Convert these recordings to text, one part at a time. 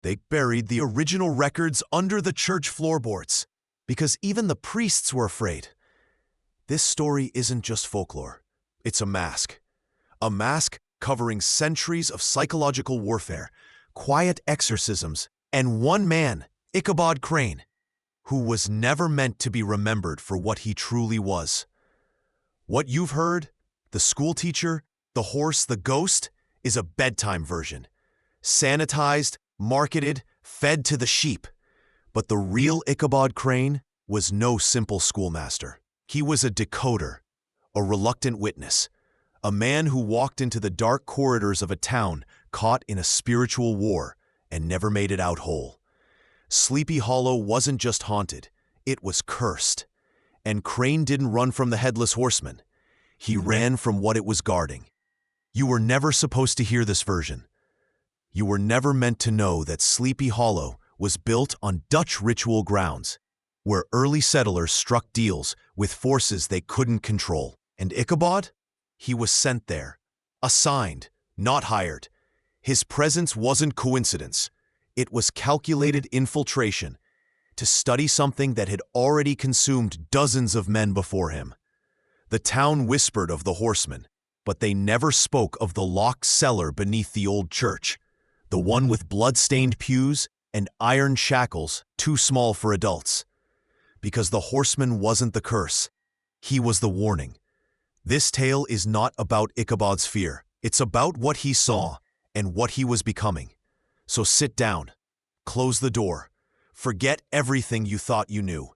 They buried the original records under the church floorboards because even the priests were afraid. This story isn't just folklore. It's a mask. A mask covering centuries of psychological warfare, quiet exorcisms, and one man, Ichabod Crane, who was never meant to be remembered for what he truly was. What you've heard, the schoolteacher, the horse, the ghost, is a bedtime version. Sanitized, marketed, fed to the sheep. But the real Ichabod Crane was no simple schoolmaster. He was a decoder, a reluctant witness, a man who walked into the dark corridors of a town caught in a spiritual war and never made it out whole. Sleepy Hollow wasn't just haunted, it was cursed. And Crane didn't run from the Headless Horseman. He ran from what it was guarding. You were never supposed to hear this version. You were never meant to know that Sleepy Hollow was built on Dutch ritual grounds, where early settlers struck deals with forces they couldn't control. And Ichabod? He was sent there. Assigned, not hired. His presence wasn't coincidence. It was calculated infiltration to study something that had already consumed dozens of men before him. The town whispered of the horseman, but they never spoke of the locked cellar beneath the old church, the one with blood-stained pews and iron shackles too small for adults. Because the horseman wasn't the curse, he was the warning. This tale is not about Ichabod's fear. It's about what he saw and what he was becoming. So sit down, close the door, forget everything you thought you knew.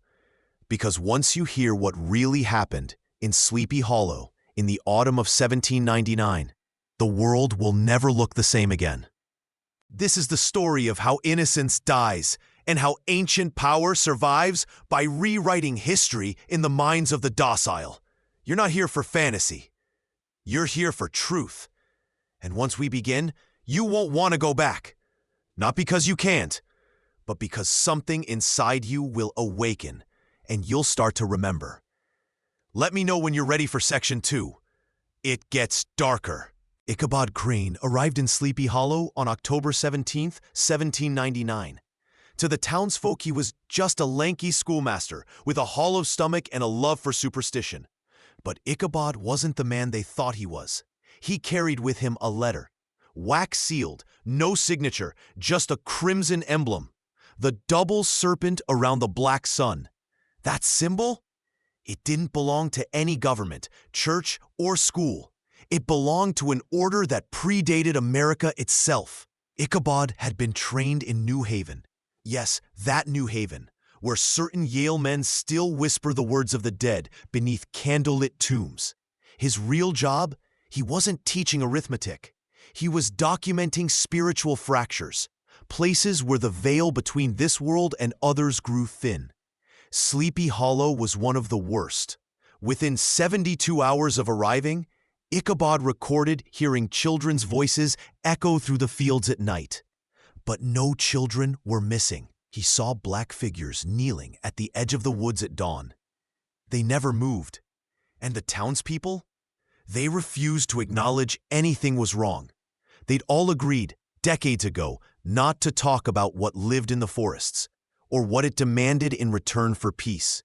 Because once you hear what really happened in Sleepy Hollow in the autumn of 1799, the world will never look the same again. This is the story of how innocence dies and how ancient power survives by rewriting history in the minds of the docile. You're not here for fantasy. You're here for truth. And once we begin, you won't want to go back. Not because you can't, but because something inside you will awaken and you'll start to remember. Let me know when you're ready for Section 2. It gets darker. Ichabod Crane arrived in Sleepy Hollow on October 17, 1799. To the townsfolk, he was just a lanky schoolmaster with a hollow stomach and a love for superstition. But Ichabod wasn't the man they thought he was. He carried with him a letter, wax-sealed, no signature, just a crimson emblem, the double serpent around the black sun. That symbol? It didn't belong to any government, church, or school. It belonged to an order that predated America itself. Ichabod had been trained in New Haven. Yes, that New Haven, where certain Yale men still whisper the words of the dead beneath candlelit tombs. His real job? He wasn't teaching arithmetic. He was documenting spiritual fractures, places where the veil between this world and others grew thin. Sleepy Hollow was one of the worst. Within 72 hours of arriving, Ichabod recorded hearing children's voices echo through the fields at night. But no children were missing. He saw black figures kneeling at the edge of the woods at dawn. They never moved. And the townspeople? They refused to acknowledge anything was wrong. They'd all agreed, decades ago, not to talk about what lived in the forests, or what it demanded in return for peace.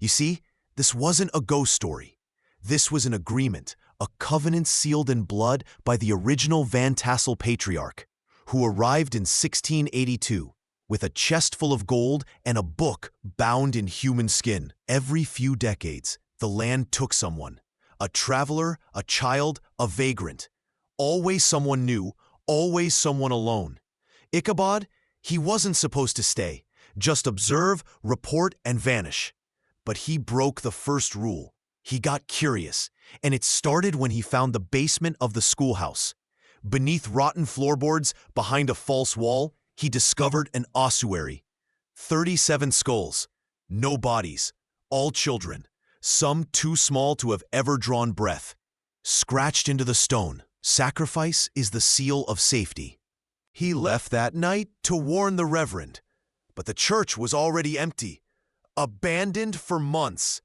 You see, this wasn't a ghost story. This was an agreement, a covenant sealed in blood by the original Van Tassel patriarch, who arrived in 1682 with a chest full of gold and a book bound in human skin. Every few decades, the land took someone, a traveler, a child, a vagrant. Always someone new, always someone alone. Ichabod, he wasn't supposed to stay, just observe, report, and vanish. But he broke the first rule. He got curious, and it started when he found the basement of the schoolhouse. Beneath rotten floorboards, behind a false wall, he discovered an ossuary. 37 skulls, no bodies, all children, some too small to have ever drawn breath. Scratched into the stone, sacrifice is the seal of safety. He left that night to warn the reverend, but the church was already empty, abandoned for months,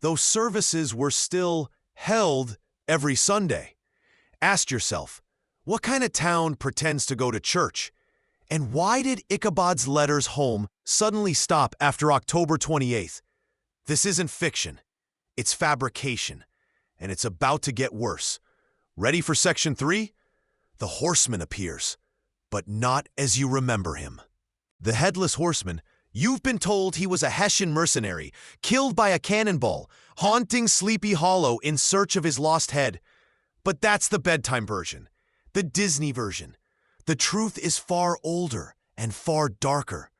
though services were still held every Sunday. Ask yourself, what kind of town pretends to go to church And why did Ichabod's letters home suddenly stop after October 28th? This isn't fiction. It's fabrication. And it's about to get worse. Ready for Section 3? The Horseman appears, but not as you remember him. The Headless Horseman, you've been told he was a Hessian mercenary, killed by a cannonball, haunting Sleepy Hollow in search of his lost head. But that's the bedtime version, the Disney version. The truth is far older and far darker.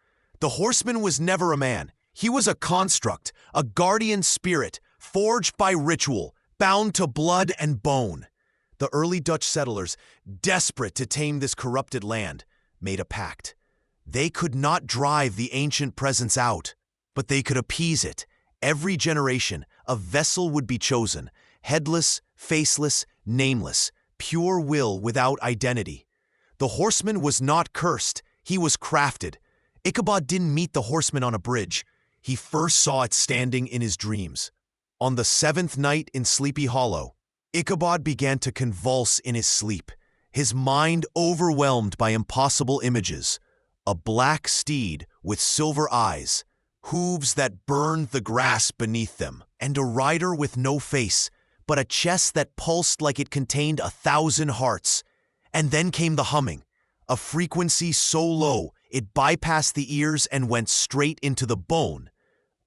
The Horseman was never a man. He was a construct, a guardian spirit, forged by ritual, bound to blood and bone. The early Dutch settlers, desperate to tame this corrupted land, made a pact. They could not drive the ancient presence out, but they could appease it. Every generation, a vessel would be chosen, headless, faceless, nameless, pure will without identity. The Horseman was not cursed, he was crafted. Ichabod didn't meet the Horseman on a bridge. He first saw it standing in his dreams. On the 7th night in Sleepy Hollow, Ichabod began to convulse in his sleep, his mind overwhelmed by impossible images. A black steed with silver eyes, hooves that burned the grass beneath them, and a rider with no face, but a chest that pulsed like it contained 1,000 hearts. And then came the humming, a frequency so low it bypassed the ears and went straight into the bone.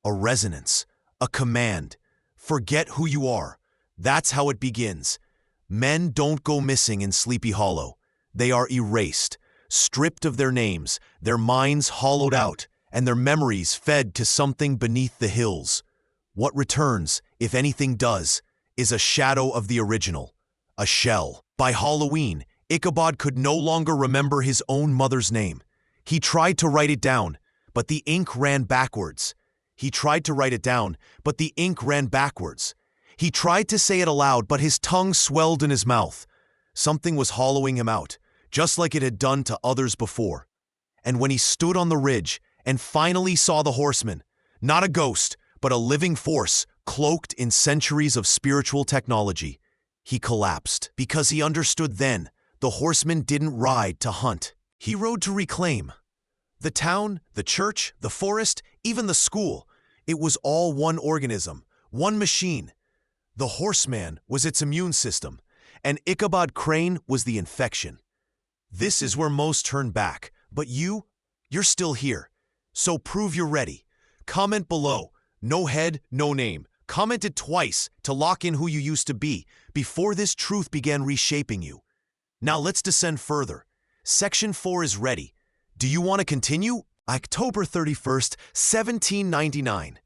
A resonance, a command. Forget who you are. That's how it begins. Men don't go missing in Sleepy Hollow. They are erased, stripped of their names, their minds hollowed out, and their memories fed to something beneath the hills. What returns, if anything does, is a shadow of the original, a shell. By Halloween, Ichabod could no longer remember his own mother's name. He tried to write it down, but the ink ran backwards. He tried to write it down, but the ink ran backwards. He tried to say it aloud, but his tongue swelled in his mouth. Something was hollowing him out, just like it had done to others before. And when he stood on the ridge and finally saw the Horseman, not a ghost, but a living force cloaked in centuries of spiritual technology, he collapsed because he understood then the Horseman didn't ride to hunt. He rode to reclaim. The town, the church, the forest, even the school, it was all one organism, one machine. The Horseman was its immune system, and Ichabod Crane was the infection. This is where most turn back, but you're still here. So prove you're ready. Comment below. No head, no name. Comment it twice to lock in who you used to be before this truth began reshaping you. Now let's descend further. Section 4 is ready. Do you want to continue? October 31st, 1799.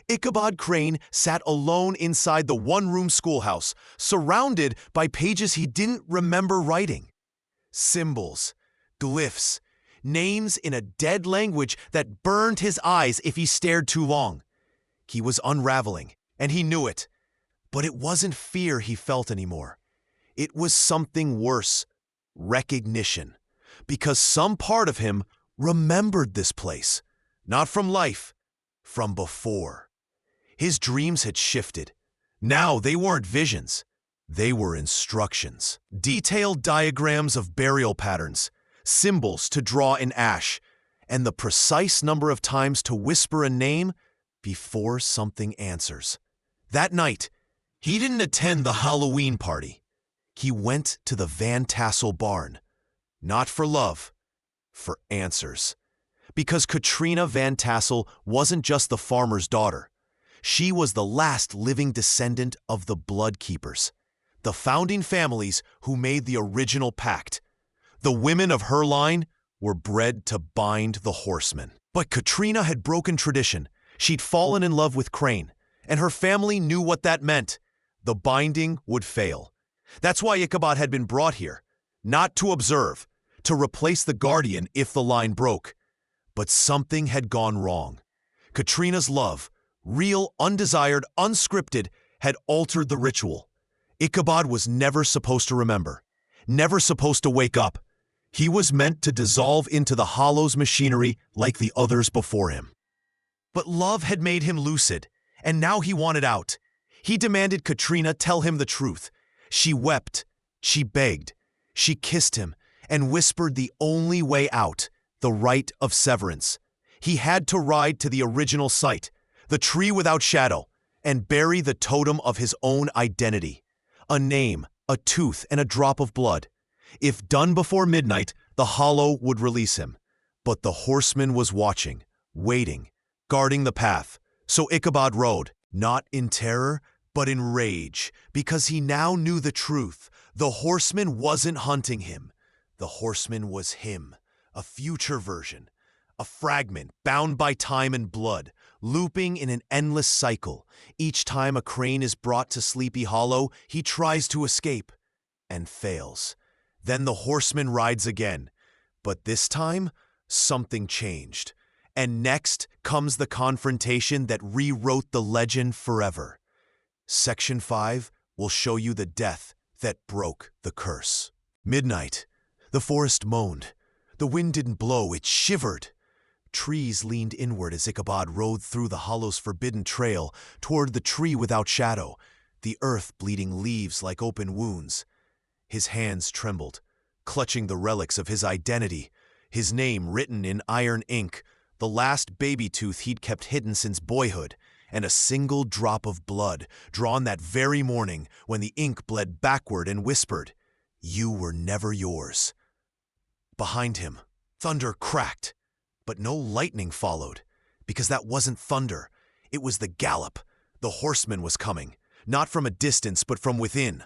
Ichabod Crane sat alone inside the one-room schoolhouse, surrounded by pages he didn't remember writing. Symbols, glyphs, names in a dead language that burned his eyes if he stared too long. He was unraveling, and he knew it. But it wasn't fear he felt anymore. It was something worse, recognition. Because some part of him remembered this place, not from life, from before. His dreams had shifted. Now they weren't visions. They were instructions. Detailed diagrams of burial patterns, symbols to draw in ash, and the precise number of times to whisper a name before something answers. That night, he didn't attend the Halloween party. He went to the Van Tassel barn. Not for love, for answers. Because Katrina Van Tassel wasn't just the farmer's daughter. She was the last living descendant of the Blood Keepers, the founding families who made the original pact. The women of her line were bred to bind the Horseman. But Katrina had broken tradition. She'd fallen in love with Crane, and her family knew what that meant. The binding would fail. That's why Ichabod had been brought here, not to observe, to replace the guardian if the line broke. But something had gone wrong. Katrina's love, real, undesired, unscripted, had altered the ritual. Ichabod was never supposed to remember, never supposed to wake up. He was meant to dissolve into the Hollow's machinery like the others before him. But love had made him lucid, and now he wanted out. He demanded Katrina tell him the truth. She wept, she begged, she kissed him, and whispered the only way out, the rite of severance. He had to ride to the original site, the tree without shadow, and bury the totem of his own identity. A name, a tooth, and a drop of blood. If done before midnight, the hollow would release him. But the horseman was watching, waiting, guarding the path. So Ichabod rode, not in terror, but in rage, because he now knew the truth. The horseman wasn't hunting him. The horseman was him, a future version, a fragment bound by time and blood, looping in an endless cycle. Each time a crane is brought to Sleepy Hollow, he tries to escape and fails. Then the horseman rides again, but this time, something changed. And next comes the confrontation that rewrote the legend forever. Section 5 will show you the death that broke the curse. Midnight. The forest moaned. The wind didn't blow, it shivered. Trees leaned inward as Ichabod rode through the hollow's forbidden trail toward the tree without shadow, the earth bleeding leaves like open wounds. His hands trembled, clutching the relics of his identity, his name written in iron ink, the last baby tooth he'd kept hidden since boyhood, and a single drop of blood drawn that very morning when the ink bled backward and whispered, "You were never yours." Behind him, thunder cracked, but no lightning followed, because that wasn't thunder. It was the gallop. The horseman was coming, not from a distance but from within.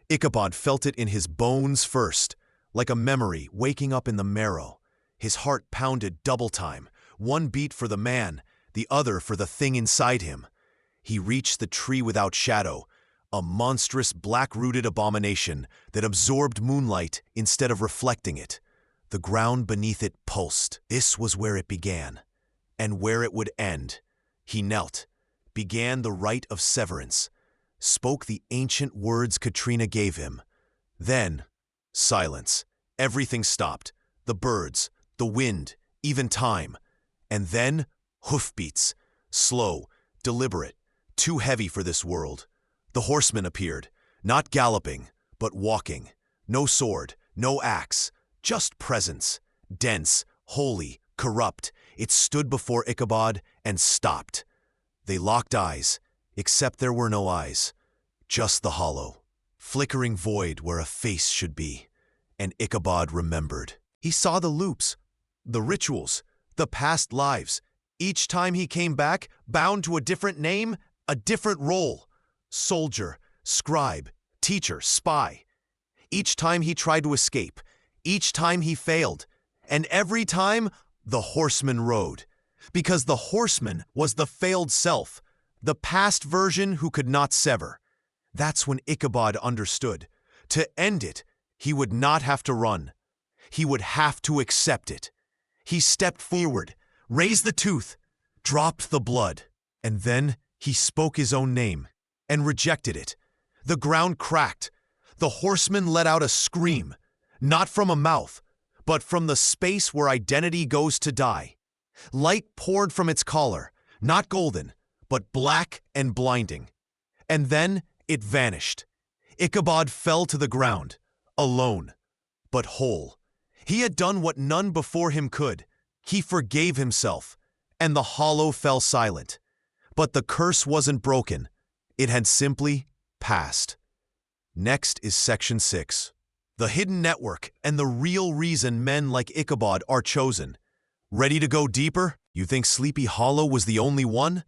Ichabod felt it in his bones first, like a memory waking up in the marrow. His heart pounded double time, one beat for the man, the other for the thing inside him. He reached the tree without shadow, a monstrous black-rooted abomination that absorbed moonlight instead of reflecting it. The ground beneath it pulsed. This was where it began, and where it would end. He knelt, began the rite of severance, spoke the ancient words Katrina gave him. Then, silence. Everything stopped. The birds, the wind, even time. And then, hoofbeats. Slow, deliberate, too heavy for this world. The horseman appeared, not galloping, but walking. No sword, no axe, just presence. Dense, holy, corrupt. It stood before Ichabod and stopped. They locked eyes, except there were no eyes. Just the hollow, flickering void where a face should be. And Ichabod remembered. He saw the loops, the rituals, the past lives. Each time he came back, bound to a different name, a different role. Soldier, scribe, teacher, spy. Each time he tried to escape, each time he failed, and every time the horseman rode. Because the horseman was the failed self, the past version who could not sever. That's when Ichabod understood. To end it, he would not have to run. He would have to accept it. He stepped forward, raised the tooth, dropped the blood, and then he spoke his own name and rejected it. The ground cracked. The horseman let out a scream, not from a mouth, but from the space where identity goes to die. Light poured from its collar, not golden, but black and blinding. And then it vanished. Ichabod fell to the ground, alone, but whole. He had done what none before him could. He forgave himself, and the hollow fell silent. But the curse wasn't broken. It had simply passed. Next is Section 6. The hidden network and the real reason men like Ichabod are chosen. Ready to go deeper? You think Sleepy Hollow was the only one?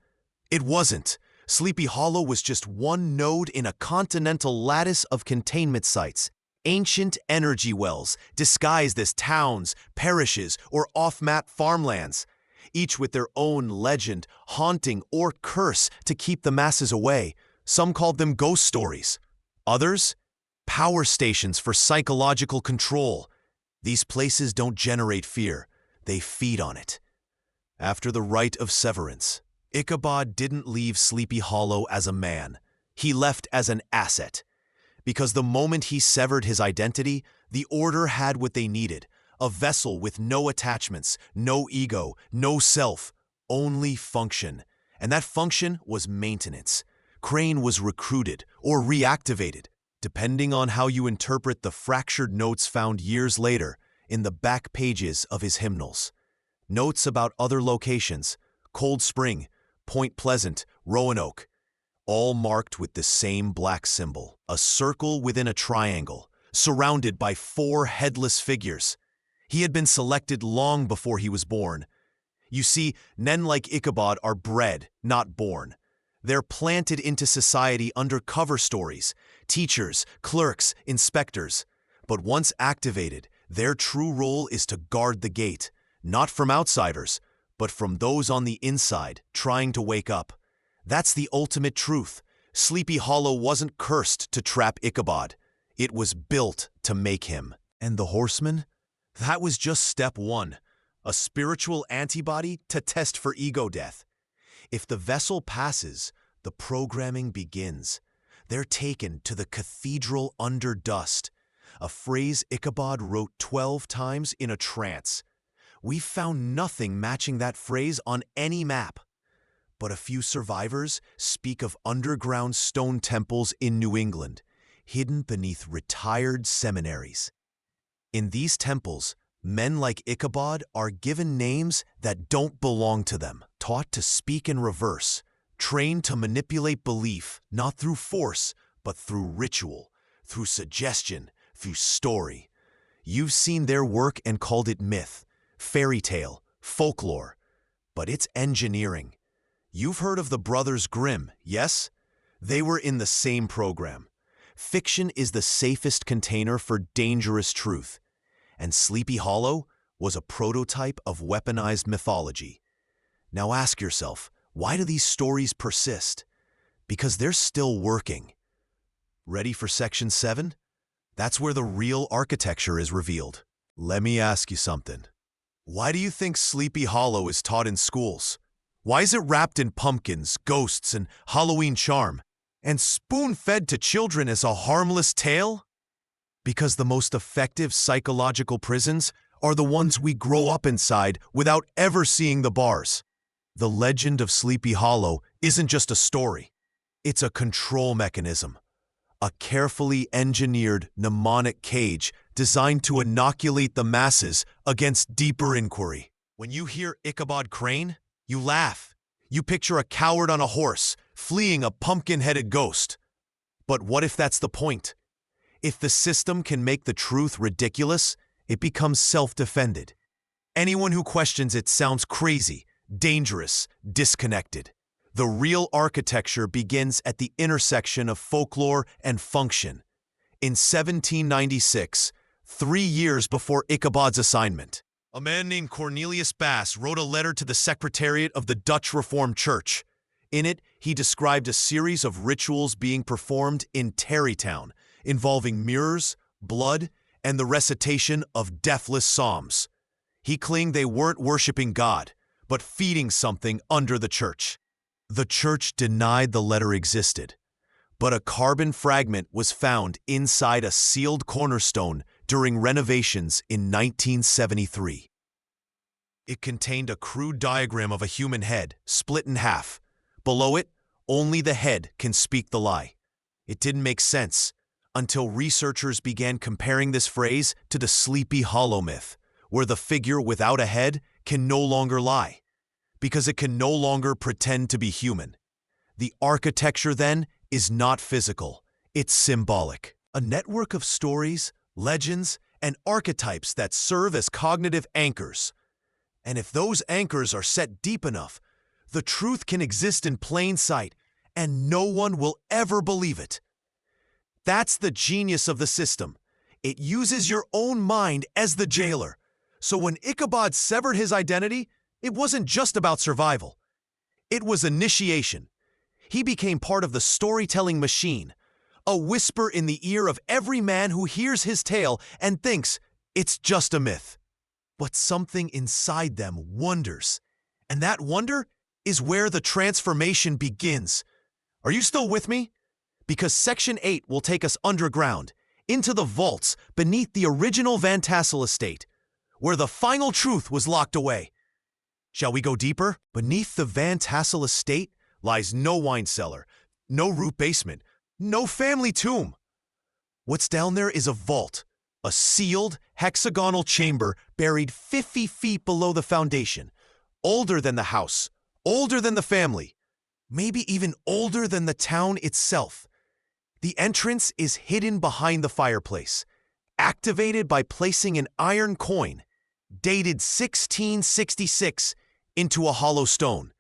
It wasn't. Sleepy Hollow was just one node in a continental lattice of containment sites. Ancient energy wells, disguised as towns, parishes, or off-map farmlands, each with their own legend, haunting, or curse to keep the masses away. Some called them ghost stories. Others, power stations for psychological control. These places don't generate fear, they feed on it. After the rite of severance, Ichabod didn't leave Sleepy Hollow as a man. He left as an asset. Because the moment he severed his identity, the Order had what they needed. A vessel with no attachments, no ego, no self, only function. And that function was maintenance. Crane was recruited or reactivated. Depending on how you interpret the fractured notes found years later, in the back pages of his hymnals. Notes about other locations, Cold Spring, Point Pleasant, Roanoke, all marked with the same black symbol, a circle within a triangle, surrounded by 4 headless figures. He had been selected long before he was born. You see, men like Ichabod are bred, not born. They're planted into society under cover stories, teachers, clerks, inspectors. But once activated, their true role is to guard the gate, not from outsiders, but from those on the inside trying to wake up. That's the ultimate truth. Sleepy Hollow wasn't cursed to trap Ichabod. It was built to make him. And the horseman? That was just step 1, a spiritual antibody to test for ego death. If the vessel passes, the programming begins. They're taken to the cathedral under dust, a phrase Ichabod wrote 12 times in a trance. We've found nothing matching that phrase on any map. But a few survivors speak of underground stone temples in New England, hidden beneath retired seminaries. In these temples, men like Ichabod are given names that don't belong to them, taught to speak in reverse, trained to manipulate belief, not through force, but through ritual, through suggestion, through story. You've seen their work and called it myth, fairy tale, folklore, but it's engineering. You've heard of the Brothers Grimm, yes? They were in the same program. Fiction is the safest container for dangerous truth. And Sleepy Hollow was a prototype of weaponized mythology. Now ask yourself, why do these stories persist? Because they're still working. Ready for Section 7? That's where the real architecture is revealed. Let me ask you something. Why do you think Sleepy Hollow is taught in schools? Why is it wrapped in pumpkins, ghosts, and Halloween charm, and spoon-fed to children as a harmless tale? Because the most effective psychological prisons are the ones we grow up inside without ever seeing the bars. The legend of Sleepy Hollow isn't just a story. It's a control mechanism, a carefully engineered mnemonic cage designed to inoculate the masses against deeper inquiry. When you hear Ichabod Crane, you laugh. You picture a coward on a horse, fleeing a pumpkin-headed ghost. But what if that's the point? If the system can make the truth ridiculous, it becomes self-defended. Anyone who questions it sounds crazy, dangerous, disconnected. The real architecture begins at the intersection of folklore and function. In 1796, 3 years before Ichabod's assignment, a man named Cornelius Bass wrote a letter to the Secretariat of the Dutch Reformed Church. In it, he described a series of rituals being performed in Tarrytown, involving mirrors, blood, and the recitation of deathless psalms. He claimed they weren't worshiping God, but feeding something under the church. The church denied the letter existed, but a carbon fragment was found inside a sealed cornerstone during renovations in 1973. It contained a crude diagram of a human head, split in half. Below it, only the head can speak the lie. It didn't make sense until researchers began comparing this phrase to the Sleepy Hollow myth, where the figure without a head can no longer lie, because it can no longer pretend to be human. The architecture, then, is not physical, it's symbolic. A network of stories, legends, and archetypes that serve as cognitive anchors. And if those anchors are set deep enough, the truth can exist in plain sight, and no one will ever believe it. That's the genius of the system. It uses your own mind as the jailer. So when Ichabod severed his identity, it wasn't just about survival. It was initiation. He became part of the storytelling machine, a whisper in the ear of every man who hears his tale and thinks it's just a myth. But something inside them wonders, and that wonder is where the transformation begins. Are you still with me? Because Section 8 will take us underground, into the vaults beneath the original Van Tassel estate, where the final truth was locked away. Shall we go deeper? Beneath the Van Tassel estate lies no wine cellar, no root basement, no family tomb. What's down there is a vault, a sealed, hexagonal chamber buried 50 feet below the foundation. Older than the house, older than the family, maybe even older than the town itself. The entrance is hidden behind the fireplace, activated by placing an iron coin, dated 1666, into a hollow stone.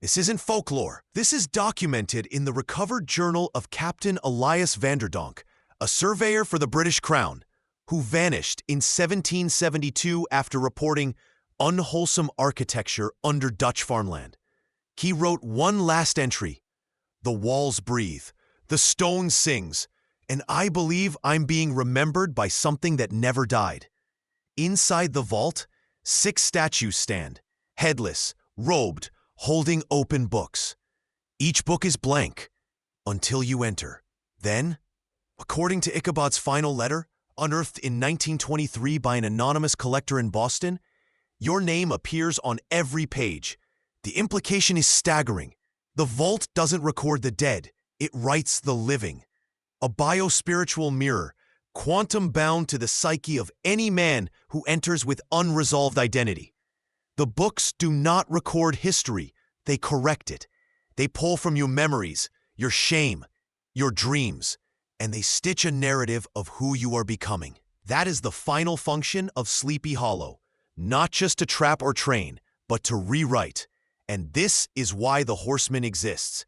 This isn't folklore. This is documented in the recovered journal of Captain Elias Vanderdonk, a surveyor for the British Crown, who vanished in 1772 after reporting unwholesome architecture under Dutch farmland. He wrote one last entry: "The walls breathe, the stone sings, and I believe I'm being remembered by something that never died." Inside the vault, 6 statues stand, headless, robed, holding open books. Each book is blank until you enter. Then, according to Ichabod's final letter, unearthed in 1923 by an anonymous collector in Boston, your name appears on every page. The implication is staggering. The vault doesn't record the dead, it writes the living. A biospiritual mirror, quantum-bound to the psyche of any man who enters with unresolved identity. The books do not record history, they correct it. They pull from your memories, your shame, your dreams, and they stitch a narrative of who you are becoming. That is the final function of Sleepy Hollow, not just to trap or train, but to rewrite. And this is why the Horseman exists.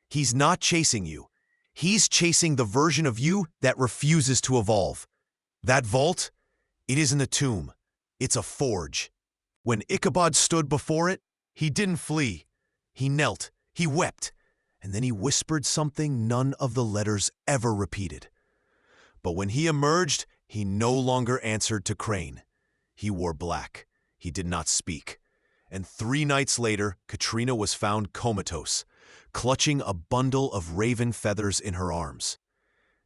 He's not chasing you. He's chasing the version of you that refuses to evolve. That vault, it isn't a tomb. It's a forge. When Ichabod stood before it, he didn't flee. He knelt, he wept, and then he whispered something none of the letters ever repeated. But when he emerged, he no longer answered to Crane. He wore black. He did not speak. And 3 nights later, Katrina was found comatose, clutching a bundle of raven feathers in her arms.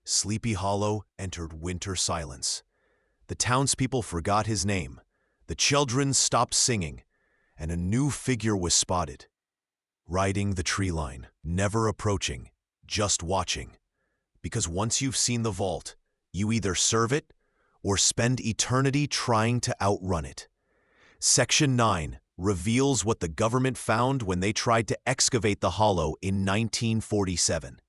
Sleepy Hollow entered winter silence. The townspeople forgot his name. The children stopped singing, and a new figure was spotted, riding the tree line, never approaching, just watching. Because once you've seen the vault, you either serve it or spend eternity trying to outrun it. Section 9 reveals what the government found when they tried to excavate the hollow in 1947.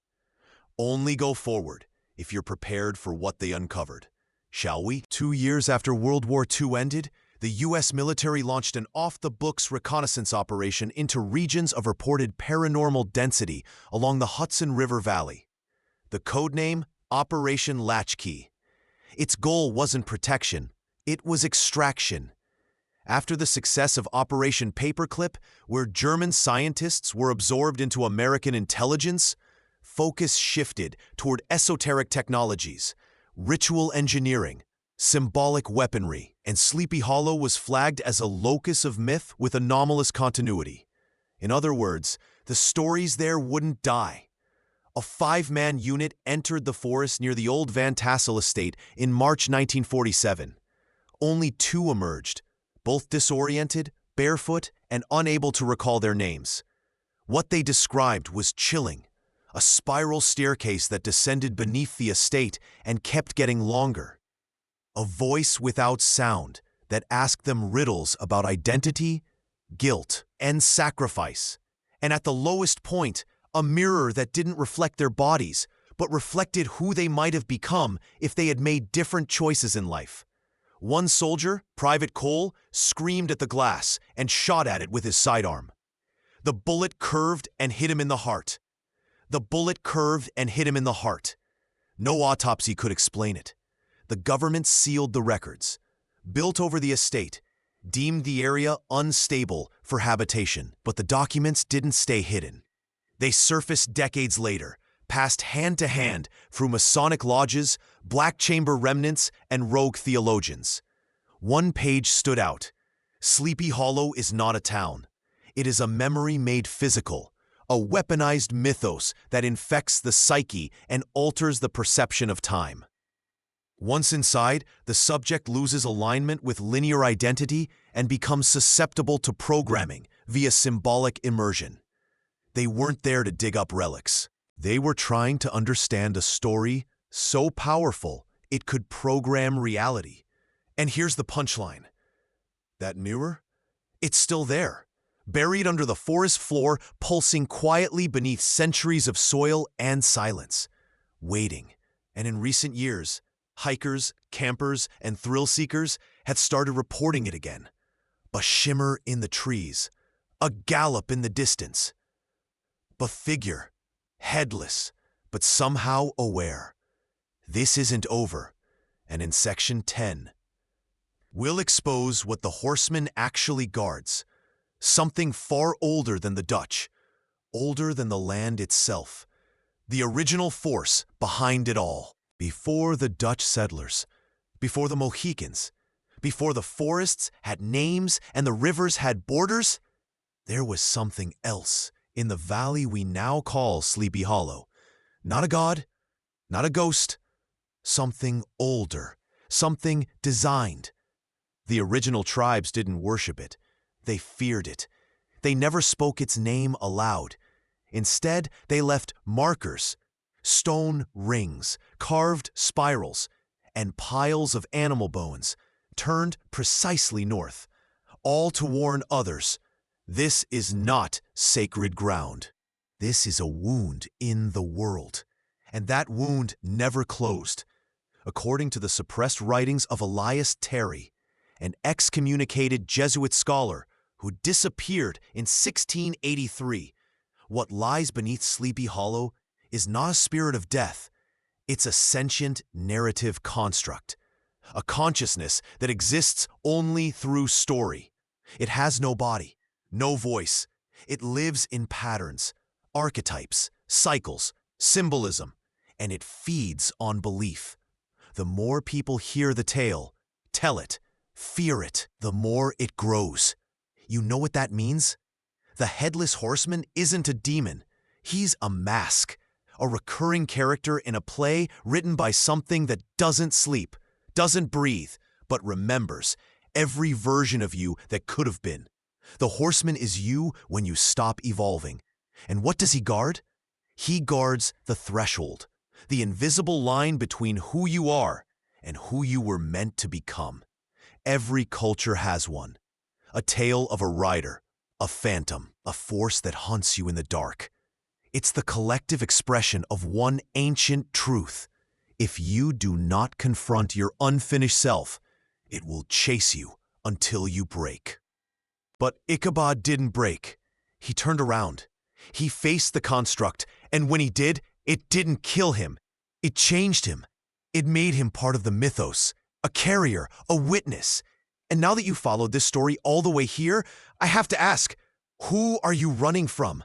Only go forward if you're prepared for what they uncovered. Shall we? 2 years after World War II ended, the U.S. military launched an off-the-books reconnaissance operation into regions of reported paranormal density along the Hudson River Valley. The codename, Operation Latchkey. Its goal wasn't protection, it was extraction. After the success of Operation Paperclip, where German scientists were absorbed into American intelligence, focus shifted toward esoteric technologies, ritual engineering, symbolic weaponry, and Sleepy Hollow was flagged as a locus of myth with anomalous continuity. In other words, the stories there wouldn't die. A 5-man unit entered the forest near the old Van Tassel estate in March 1947. Only 2 emerged, both disoriented, barefoot, and unable to recall their names. What they described was chilling, a spiral staircase that descended beneath the estate and kept getting longer. A voice without sound that asked them riddles about identity, guilt, and sacrifice. And at the lowest point, a mirror that didn't reflect their bodies, but reflected who they might have become if they had made different choices in life. One soldier, Private Cole, screamed at the glass and shot at it with his sidearm. The bullet curved and hit him in the heart. The bullet curved and hit him in the heart. No autopsy could explain it. The government sealed the records, built over the estate, deemed the area unstable for habitation, but the documents didn't stay hidden. They surfaced decades later, passed hand to hand through Masonic lodges, Black Chamber remnants, and rogue theologians. One page stood out. Sleepy Hollow is not a town. It is a memory made physical, a weaponized mythos that infects the psyche and alters the perception of time. Once inside, the subject loses alignment with linear identity and becomes susceptible to programming via symbolic immersion. They weren't there to dig up relics. They were trying to understand a story so powerful it could program reality. And here's the punchline. That mirror? It's still there, buried under the forest floor, pulsing quietly beneath centuries of soil and silence, waiting. And in recent years, hikers, campers, and thrill-seekers had started reporting it again. A shimmer in the trees, a gallop in the distance. A figure, headless, but somehow aware. This isn't over, and in Section 10, we'll expose what the horseman actually guards, something far older than the Dutch, older than the land itself, the original force behind it all. Before the Dutch settlers, before the Mohicans, before the forests had names and the rivers had borders, there was something else in the valley we now call Sleepy Hollow. Not a god, not a ghost, something older, something designed. The original tribes didn't worship it. They feared it. They never spoke its name aloud. Instead, they left markers, stone rings, carved spirals, and piles of animal bones, turned precisely north, all to warn others. This is not sacred ground. This is a wound in the world, and that wound never closed. According to the suppressed writings of Elias Terry, an excommunicated Jesuit scholar who disappeared in 1683, what lies beneath Sleepy Hollow is not a spirit of death. It's a sentient narrative construct, a consciousness that exists only through story. It has no body, no voice. It lives in patterns, archetypes, cycles, symbolism, and it feeds on belief. The more people hear the tale, tell it, fear it, the more it grows. You know what that means? The Headless Horseman isn't a demon. He's a mask, a recurring character in a play written by something that doesn't sleep, doesn't breathe, but remembers every version of you that could have been. The horseman is you when you stop evolving. And what does he guard? He guards the threshold, the invisible line between who you are and who you were meant to become. Every culture has one. A tale of a rider, a phantom, a force that hunts you in the dark. It's the collective expression of one ancient truth. If you do not confront your unfinished self, it will chase you until you break. But Ichabod didn't break. He turned around. He faced the construct, and when he did, it didn't kill him. It changed him. It made him part of the mythos, a carrier, a witness. And now that you followed this story all the way here, I have to ask, who are you running from?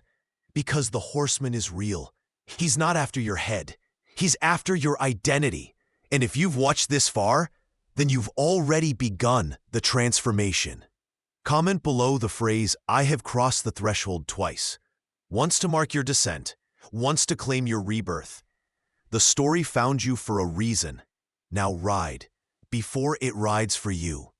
Because the horseman is real. He's not after your head. He's after your identity. And if you've watched this far, then you've already begun the transformation. Comment below the phrase, "I have crossed the threshold twice." Once to mark your descent, once to claim your rebirth. The story found you for a reason. Now ride, before it rides for you.